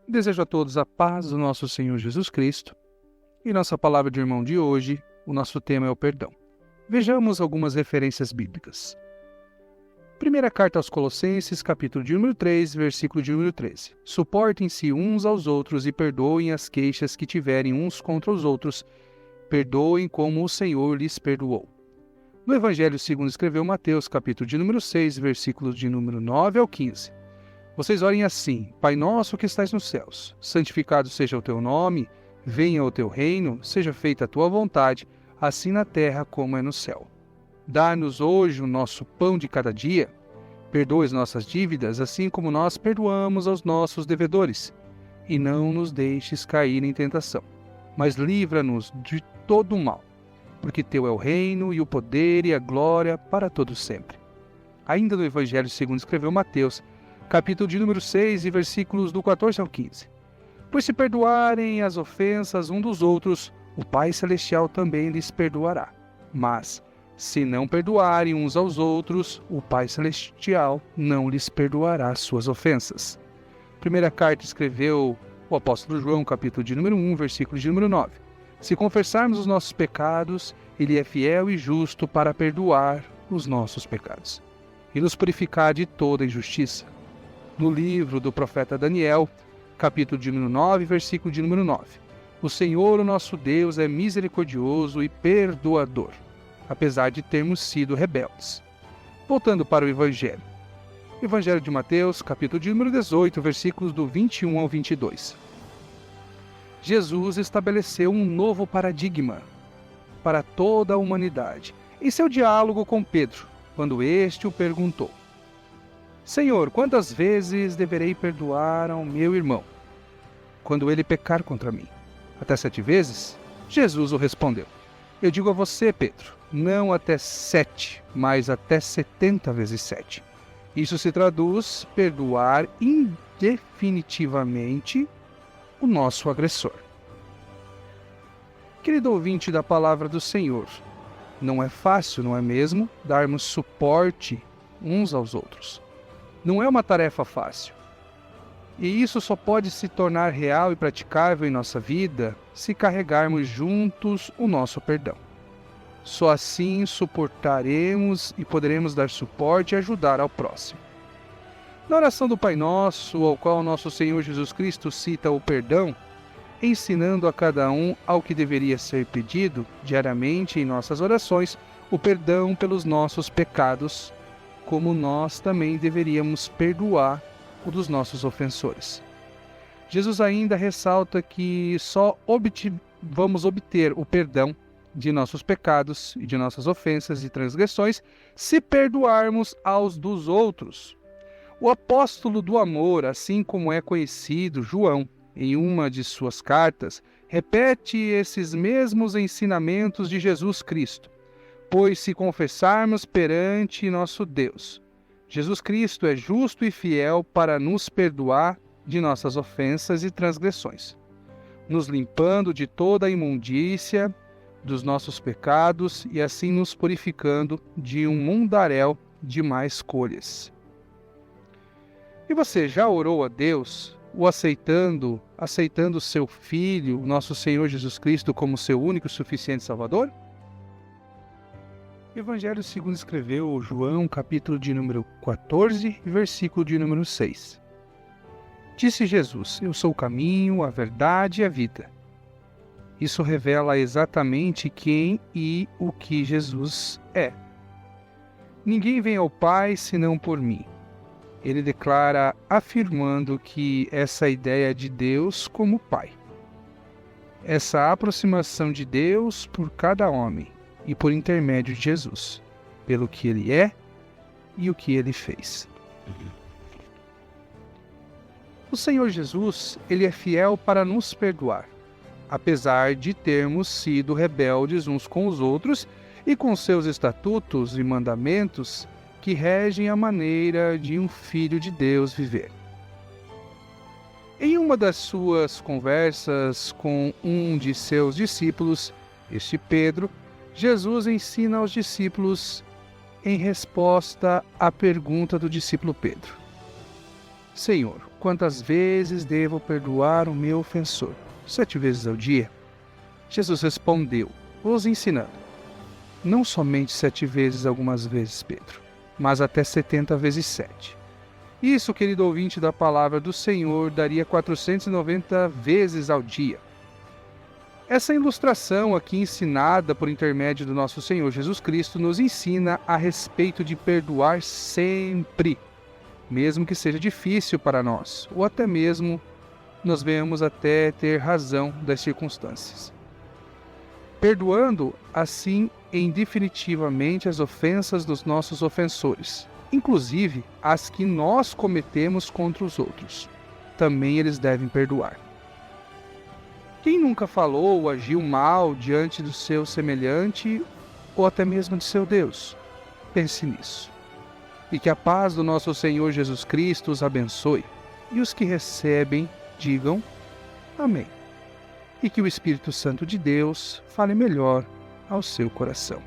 Desejo a todos a paz do nosso Senhor Jesus Cristo. E nossa palavra de irmão de hoje, o nosso tema é o perdão. Vejamos algumas referências bíblicas. Primeira carta aos Colossenses, capítulo de número 3, versículo de número 13. Suportem-se uns aos outros e perdoem as queixas que tiverem uns contra os outros. Perdoem como o Senhor lhes perdoou. No Evangelho segundo escreveu Mateus, capítulo de número 6, versículos de número 9 ao 15. Vocês orem assim: Pai nosso que estais nos céus, santificado seja o teu nome, venha o teu reino, seja feita a tua vontade, assim na terra como é no céu. Dá-nos hoje o nosso pão de cada dia. Perdoa as nossas dívidas, assim como nós perdoamos aos nossos devedores. E não nos deixes cair em tentação, mas livra-nos de todo o mal, porque teu é o reino e o poder e a glória para todos sempre. Ainda no Evangelho segundo escreveu Mateus, capítulo de número 6 e versículos do 14 ao 15. Pois se perdoarem as ofensas uns dos outros, o Pai Celestial também lhes perdoará. Mas, se não perdoarem uns aos outros, o Pai Celestial não lhes perdoará suas ofensas. Primeira carta escreveu o apóstolo João, capítulo de número 1, versículo de número 9. Se confessarmos os nossos pecados, Ele é fiel e justo para perdoar os nossos pecados e nos purificar de toda injustiça. No livro do profeta Daniel, capítulo de número 9, versículo de número 9. O Senhor, o nosso Deus, é misericordioso e perdoador, apesar de termos sido rebeldes. Voltando para o Evangelho. Evangelho de Mateus, capítulo de número 18, versículos do 21 ao 22. Jesus estabeleceu um novo paradigma para toda a humanidade em seu diálogo com Pedro, quando este o perguntou: Senhor, quantas vezes deverei perdoar ao meu irmão quando ele pecar contra mim? Até 7 vezes? Jesus o respondeu: Eu digo a você, Pedro, não até 7, mas até 70 vezes 7. Isso se traduz perdoar indefinitivamente o nosso agressor. Querido ouvinte da palavra do Senhor, não é fácil, não é mesmo, darmos suporte uns aos outros. Não é uma tarefa fácil. E isso só pode se tornar real e praticável em nossa vida se carregarmos juntos o nosso perdão. Só assim suportaremos e poderemos dar suporte e ajudar ao próximo. Na oração do Pai Nosso, ao qual nosso Senhor Jesus Cristo cita o perdão, ensinando a cada um ao que deveria ser pedido diariamente em nossas orações, o perdão pelos nossos pecados, como nós também deveríamos perdoar o dos nossos ofensores. Jesus ainda ressalta que só vamos obter o perdão de nossos pecados e de nossas ofensas e transgressões se perdoarmos aos dos outros. O apóstolo do amor, assim como é conhecido João, em uma de suas cartas, repete esses mesmos ensinamentos de Jesus Cristo. Pois se confessarmos perante nosso Deus, Jesus Cristo é justo e fiel para nos perdoar de nossas ofensas e transgressões, nos limpando de toda a imundícia dos nossos pecados e assim nos purificando de um mundaréu de más escolhas. E você já orou a Deus, o aceitando seu Filho, nosso Senhor Jesus Cristo, como seu único e suficiente Salvador? Evangelho segundo escreveu João, capítulo de número 14, versículo de número 6. Disse Jesus: Eu sou o caminho, a verdade e a vida. Isso revela exatamente quem e o que Jesus é. Ninguém vem ao Pai senão por mim. Ele declara afirmando que essa ideia de Deus como Pai. Essa aproximação de Deus por cada homem e por intermédio de Jesus, pelo que Ele é e o que Ele fez. O Senhor Jesus, Ele é fiel para nos perdoar, apesar de termos sido rebeldes uns com os outros e com seus estatutos e mandamentos que regem a maneira de um filho de Deus viver. Em uma das suas conversas com um de seus discípulos, este Pedro, Jesus ensina aos discípulos em resposta à pergunta do discípulo Pedro: Senhor, quantas vezes devo perdoar o meu ofensor? 7 vezes ao dia? Jesus respondeu, os ensinando: não somente 7 vezes algumas vezes, Pedro, mas até 70 vezes 7. Isso, querido ouvinte da palavra do Senhor, daria 490 vezes ao dia. Essa ilustração aqui ensinada por intermédio do nosso Senhor Jesus Cristo nos ensina a respeito de perdoar sempre, mesmo que seja difícil para nós, ou até mesmo nós venhamos até ter razão das circunstâncias. Perdoando, assim, indefinitivamente as ofensas dos nossos ofensores, inclusive as que nós cometemos contra os outros. Também eles devem perdoar. Quem nunca falou ou agiu mal diante do seu semelhante ou até mesmo de seu Deus? Pense nisso. E que a paz do nosso Senhor Jesus Cristo os abençoe, e os que recebem digam amém. E que o Espírito Santo de Deus fale melhor ao seu coração.